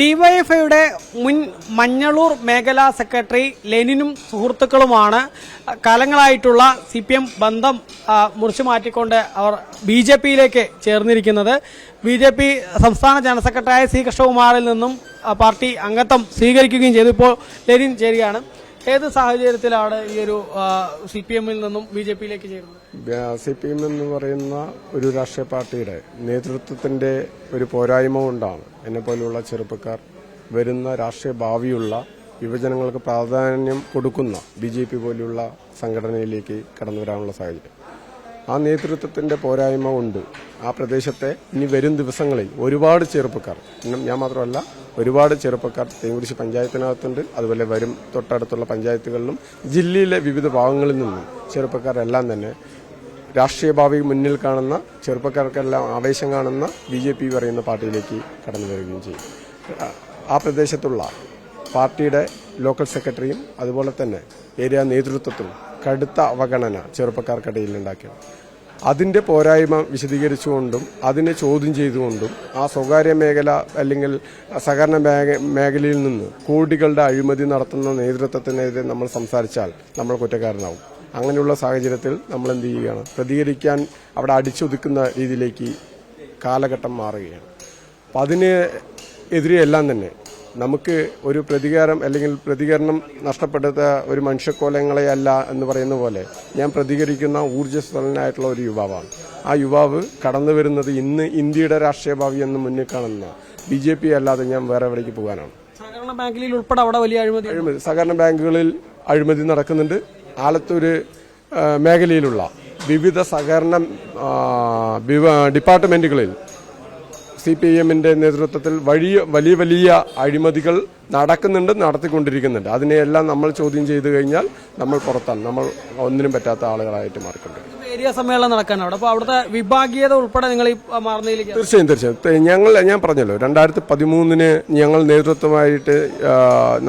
ഡിവൈഎഫ്ഐയുടെ മുൻ മഞ്ഞളൂർ മേഖലാ സെക്രട്ടറി ലെനിനും സുഹൃത്തുക്കളുമാണ് കാലങ്ങളായിട്ടുള്ള CPM ബന്ധം മുറിച്ചു മാറ്റിക്കൊണ്ട് അവർ BJPയിലേക്ക് ചേർന്നിരിക്കുന്നത്. BJP സംസ്ഥാന ജനറൽ സെക്രട്ടറിയായ C കൃഷ്ണകുമാറിൽ നിന്നും പാർട്ടി അംഗത്വം സ്വീകരിക്കുകയും ചെയ്തു. ഇപ്പോൾ ലെനിൻ ചേരുകയാണ്. ഏത് സാഹചര്യത്തിലാണ് ഈ ഒരു CPMൽ നിന്നും BJPയിലേക്ക് ചേരുന്നത്? CPM എന്ന് പറയുന്ന ഒരു രാഷ്ട്രീയ പാർട്ടിയുടെ നേതൃത്വത്തിന്റെ ഒരു പോരായ്മ കൊണ്ടാണ് എന്നെപ്പോലുള്ള ചെറുപ്പക്കാർ വരുന്ന രാഷ്ട്രീയ ഭാവിയുള്ള യുവജനങ്ങൾക്ക് പ്രാധാന്യം കൊടുക്കുന്ന BJP പോലുള്ള സംഘടനയിലേക്ക് കടന്നുവരാനുള്ള സാഹചര്യം. ആ നേതൃത്വത്തിന്റെ പോരായ്മ കൊണ്ട് ആ പ്രദേശത്തെ ഇനി വരും ദിവസങ്ങളിൽ ഒരുപാട് ചെറുപ്പക്കാർ, ഞാൻ മാത്രമല്ല ഒരുപാട് ചെറുപ്പക്കാർ തേങ്കുരിശ് പഞ്ചായത്തിനകത്തുണ്ട്, അതുപോലെ വരും തൊട്ടടുത്തുള്ള പഞ്ചായത്തുകളിലും ജില്ലയിലെ വിവിധ ഭാഗങ്ങളിൽ നിന്നും ചെറുപ്പക്കാരെല്ലാം തന്നെ രാഷ്ട്രീയ ഭാവി മുന്നിൽ കാണുന്ന ചെറുപ്പക്കാർക്കെല്ലാം ആവേശം കാണുന്ന BJP പറയുന്ന പാർട്ടിയിലേക്ക് കടന്നു വരികയും ചെയ്യും. ആ പ്രദേശത്തുള്ള പാർട്ടിയുടെ ലോക്കൽ സെക്രട്ടറിയും അതുപോലെ തന്നെ ഏരിയ നേതൃത്വത്തിനും കടുത്ത അവഗണന ചെറുപ്പക്കാർക്കിടയിൽ ഉണ്ടാക്കിയാണ്. അതിന്റെ പോരായ്മ വിശദീകരിച്ചുകൊണ്ടും അതിനെ ചോദ്യം ചെയ്തുകൊണ്ടും ആ സ്വകാര്യ മേഖല അല്ലെങ്കിൽ സഹകരണ മേഖലയിൽ നിന്ന് കോടികളുടെ അഴിമതി നടത്തുന്ന നേതൃത്വത്തിനെതിരെ നമ്മൾ സംസാരിച്ചാൽ നമ്മൾ കുറ്റക്കാരനാവും. അങ്ങനെയുള്ള സാഹചര്യത്തിൽ നമ്മൾ എന്ത് ചെയ്യുകയാണ്? പ്രതികരിക്കാൻ അവിടെ അടിച്ചൊതുക്കുന്ന രീതിയിലേക്ക് കാലഘട്ടം മാറുകയാണ്. അപ്പം അതിനെതിരെയെല്ലാം തന്നെ നമുക്ക് ഒരു പ്രതികാരം അല്ലെങ്കിൽ പ്രതികരണം നഷ്ടപ്പെടുത്ത ഒരു മനുഷ്യക്കോലങ്ങളെയല്ല എന്ന് പറയുന്ന പോലെ ഞാൻ പ്രതികരിക്കുന്ന ഊർജ്ജസ്വലനായിട്ടുള്ള ഒരു യുവാവാണ്. ആ യുവാവ് കടന്നു വരുന്നത് ഇന്ന് ഇന്ത്യയുടെ രാഷ്ട്രീയ ഭാവി എന്ന് മുന്നിൽ കാണുന്ന BJP അല്ലാതെ ഞാൻ വേറെ എവിടേക്ക് പോകാനാണ്? സഹകരണ ബാങ്കിൽ ഉൾപ്പെടെ അവിടെ വലിയ അഴിമതി സഹകരണ ബാങ്കുകളിൽ അഴിമതി നടക്കുന്നുണ്ട്. ആലത്തൂര് മേഖലയിലുള്ള വിവിധ സഹകരണ ഡിപ്പാർട്ട്മെന്റുകളിൽ CPMന്റെ നേതൃത്വത്തിൽ വലിയ വലിയ അഴിമതികൾ നടക്കുന്നുണ്ട്, നടത്തിക്കൊണ്ടിരിക്കുന്നുണ്ട്. അതിനെയെല്ലാം നമ്മൾ ചോദ്യം ചെയ്തു കഴിഞ്ഞാൽ നമ്മൾ പുറത്താണ്, നമ്മൾ ഒന്നിനും പറ്റാത്ത ആളുകളായിട്ട് മാറിക്കൊണ്ടിരിക്കും. ഏരിയ സമ്മേളനം നടക്കാനാണ്. അപ്പോൾ അവിടുത്തെ വിഭാഗീയത ഉൾപ്പെടെ നിങ്ങൾ ഈ മാറുന്നതിലേക്ക് തീർച്ചയായും ഞാൻ പറഞ്ഞല്ലോ 2013 ഞങ്ങൾ നേതൃത്വമായിട്ട്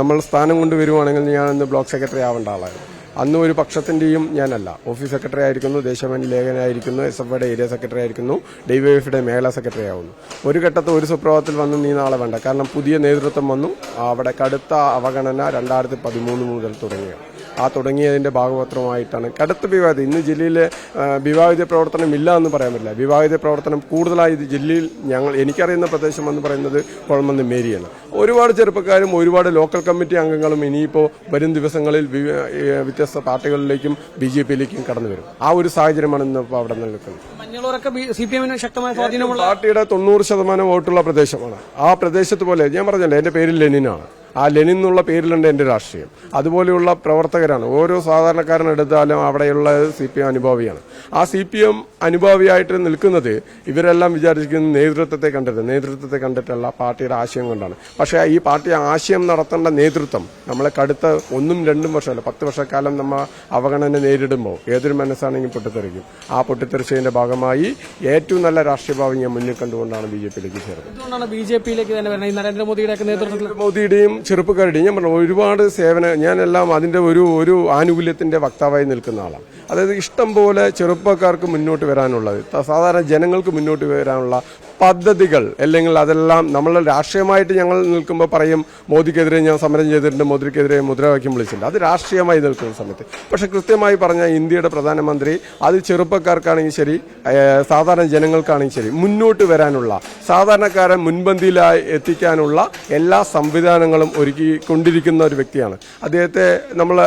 നമ്മൾ സ്ഥാനം കൊണ്ടുവരുവാണെങ്കിൽ ഞാൻ ഇന്ന് ബ്ലോക്ക് സെക്രട്ടറി ആവേണ്ട ആളായിരുന്നു. അന്ന് ഒരു പക്ഷത്തിന്റെയും ഞാനല്ല. ഓഫീസ് സെക്രട്ടറി ആയിരിക്കുന്നു, ദേശാഭിമാനി ലേഖനായിരിക്കുന്നു, SFയുടെ ഏരിയ സെക്രട്ടറി ആയിരിക്കുന്നു, DYFയുടെ മേഖലാ സെക്രട്ടറി ആവുന്നു. ഒരു ഘട്ടത്തിൽ ഒരു സുപ്രഭാതത്തിൽ വന്ന് നീ നാളെ വേണ്ട. കാരണം പുതിയ നേതൃത്വം വന്നു. അവിടെ കടുത്ത അവഗണന 2013 മുതൽ തുടങ്ങിയാണ്. ആ തുടങ്ങിയതിന്റെ ഭാഗപത്രമായിട്ടാണ് കടുത്ത വിവാദം. ഇന്ന് ജില്ലയിലെ വിവാഹിത പ്രവർത്തനം ഇല്ല എന്ന് പറയാൻ പറ്റില്ല. വിവാഹിത പ്രവർത്തനം കൂടുതലായി ജില്ലയിൽ എനിക്കറിയുന്ന പ്രദേശം എന്ന് പറയുന്നത് കുഴമന്ത് മേരിയാണ്. ഒരുപാട് ചെറുപ്പക്കാരും ഒരുപാട് ലോക്കൽ കമ്മിറ്റി അംഗങ്ങളും ഇനിയിപ്പോൾ വരും ദിവസങ്ങളിൽ വ്യത്യസ്ത പാർട്ടികളിലേക്കും BJPയിലേക്കും കടന്നു വരും. ആ ഒരു സാഹചര്യമാണ് ഇന്ന് ഇപ്പോൾ അവിടെ നിൽക്കുന്നത്. പാർട്ടിയുടെ 90% വോട്ടുള്ള പ്രദേശമാണ്. ആ പ്രദേശത്ത് പോലെ ഞാൻ പറഞ്ഞല്ലോ, എന്റെ പേര് ലെനിനാണ്. ആ ലെനിൻ എന്നുള്ള പേരിലുണ്ട് എന്റെ രാഷ്ട്രീയം. അതുപോലെയുള്ള പ്രവർത്തകരാണ്. ഓരോ സാധാരണക്കാരനെടുത്താലും അവിടെയുള്ള CPM അനുഭാവിയാണ്. ആ CPM അനുഭാവിയായിട്ട് നിൽക്കുന്നത് ഇവരെല്ലാം വിചാരിക്കുന്ന നേതൃത്വത്തെ കണ്ടിട്ടല്ല, പാർട്ടിയുടെ ആശയം കൊണ്ടാണ്. പക്ഷേ ഈ പാർട്ടി ആശയം നടത്തേണ്ട നേതൃത്വം നമ്മളെ കടുത്ത 1-2 വർഷമല്ല 10 വർഷക്കാലം നമ്മൾ അവഗണന നേരിടുമ്പോൾ ഏതൊരു മനസ്സാണെങ്കിലും പൊട്ടിത്തെറിക്കും. ആ പൊട്ടിത്തെറിച്ചതിന്റെ ഭാഗമായി ഏറ്റവും നല്ല രാഷ്ട്രീയ ഭാവി ഞാൻ മുന്നിൽ കണ്ടുകൊണ്ടാണ് BJPയിലേക്ക് ചേർന്നത്. BJPയിലേക്ക് തന്നെ വരുന്നത് നരേന്ദ്രമോദിയുടെ നേതൃത്വത്തിൽ. മോദിയുടെയും ചെറുപ്പക്കാരുടെയും ഞാൻ പറഞ്ഞു ഒരുപാട് ഞാനെല്ലാം അതിന്റെ ഒരു ആനുകൂല്യത്തിന്റെ വക്താവായി നിൽക്കുന്ന ആളാണ്. അതായത് ഇഷ്ടം പോലെ ചെറുപ്പക്കാർക്ക് മുന്നോട്ട് വരാനുള്ളത്, സാധാരണ ജനങ്ങൾക്ക് മുന്നോട്ട് വരാനുള്ള പദ്ധതികൾ അല്ലെങ്കിൽ അതെല്ലാം നമ്മൾ രാഷ്ട്രീയമായിട്ട് ഞങ്ങൾ നിൽക്കുമ്പോൾ പറയും മോദിക്കെതിരെ ഞാൻ സമരം ചെയ്തിട്ടുണ്ട്, മോദിക്കെതിരെ മുദ്രാവാക്യം വിളിച്ചിട്ടുണ്ട്. അത് രാഷ്ട്രീയമായി നിൽക്കുന്ന സമയത്ത്. പക്ഷെ കൃത്യമായി പറഞ്ഞാൽ ഇന്ത്യയുടെ പ്രധാനമന്ത്രി അത് ചെറുപ്പക്കാർക്കാണെങ്കിൽ ശരി, സാധാരണ ജനങ്ങൾക്കാണെങ്കിൽ ശരി, മുന്നോട്ട് വരാനുള്ള സാധാരണക്കാരെ മുൻപന്തിയിലായി എത്തിക്കാനുള്ള എല്ലാ സംവിധാനങ്ങളും ഒരുക്കിക്കൊണ്ടിരിക്കുന്ന ഒരു വ്യക്തിയാണ്. അദ്ദേഹത്തെ നമ്മൾ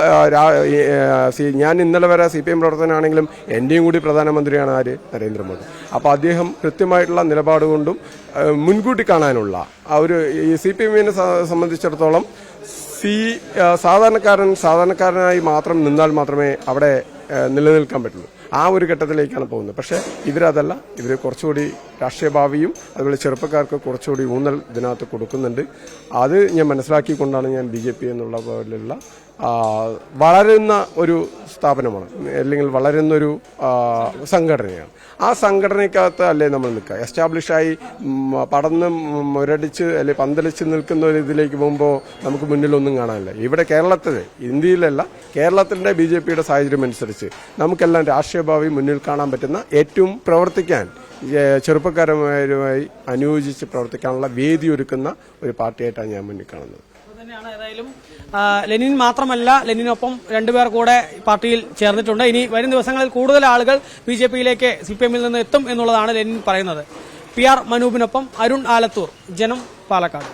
ഞാൻ ഇന്നലെ വരെ CPM പ്രവർത്തനാണെങ്കിലും എന്റെയും കൂടി പ്രധാനമന്ത്രിയാണ് ആര്? നരേന്ദ്രമോദി. അപ്പോൾ അദ്ദേഹം കൃത്യമായിട്ടുള്ള നിലപാടുകൊണ്ടും മുൻകൂട്ടി കാണാനുള്ള ആ ഒരു CPMനെ സംബന്ധിച്ചിടത്തോളം സാധാരണക്കാരനായി മാത്രം നിന്നാൽ മാത്രമേ അവിടെ നിലനിൽക്കാൻ പറ്റുള്ളൂ. ആ ഒരു ഘട്ടത്തിലേക്കാണ് പോകുന്നത്. പക്ഷേ ഇവരതല്ല. ഇവർ കുറച്ചുകൂടി രാഷ്ട്രീയ ഭാവിയും അതുപോലെ ചെറുപ്പക്കാർക്ക് കുറച്ചുകൂടി ഊന്നൽ ഇതിനകത്ത് കൊടുക്കുന്നുണ്ട്. അത് ഞാൻ മനസ്സിലാക്കിക്കൊണ്ടാണ് ഞാൻ BJP എന്നുള്ള പോലുള്ള വളരുന്ന ഒരു സ്ഥാപനമാണ്, അല്ലെങ്കിൽ വളരുന്നൊരു സംഘടനയാണ്. ആ സംഘടനയ്ക്കകത്ത് അല്ലേ നമ്മൾ നിൽക്കുക. എസ്റ്റാബ്ലിഷായി പടന്ന് മുരടിച്ച് അല്ലെങ്കിൽ പന്തലിച്ച് നിൽക്കുന്ന ഒരു ഇതിലേക്ക് പോകുമ്പോൾ നമുക്ക് മുന്നിലൊന്നും കാണാനില്ല. ഇവിടെ കേരളത്തിൽ, ഇന്ത്യയിലല്ല, കേരളത്തിന്റെ BJPയുടെ സാഹചര്യം അനുസരിച്ച് നമുക്കെല്ലാം രാഷ്ട്രീയ ഭാവി മുന്നിൽ കാണാൻ പറ്റുന്ന ഏറ്റവും പ്രവർത്തിക്കാൻ ചെറുപ്പക്കാരുമായി അനുയോജിച്ച് പ്രവർത്തിക്കാനുള്ള വേദി ഒരുക്കുന്ന ഒരു പാർട്ടിയായിട്ടാണ് ഞാൻ മുന്നിൽ കാണുന്നത്. തന്നെയാണ്. ഏതായാലും ലെനിൻ മാത്രമല്ല, ലെനിനൊപ്പം രണ്ടുപേർ കൂടെ പാർട്ടിയിൽ ചേർന്നിട്ടുണ്ട്. ഇനി വരും ദിവസങ്ങളിൽ കൂടുതൽ ആളുകൾ BJPയിലേക്ക് CPM നിന്ന് എത്തും എന്നുള്ളതാണ് ലെനിൻ പറയുന്നത്. PR മനൂപിനൊപ്പം അരുൺ ആലത്തൂർ, ജനം, പാലക്കാട്.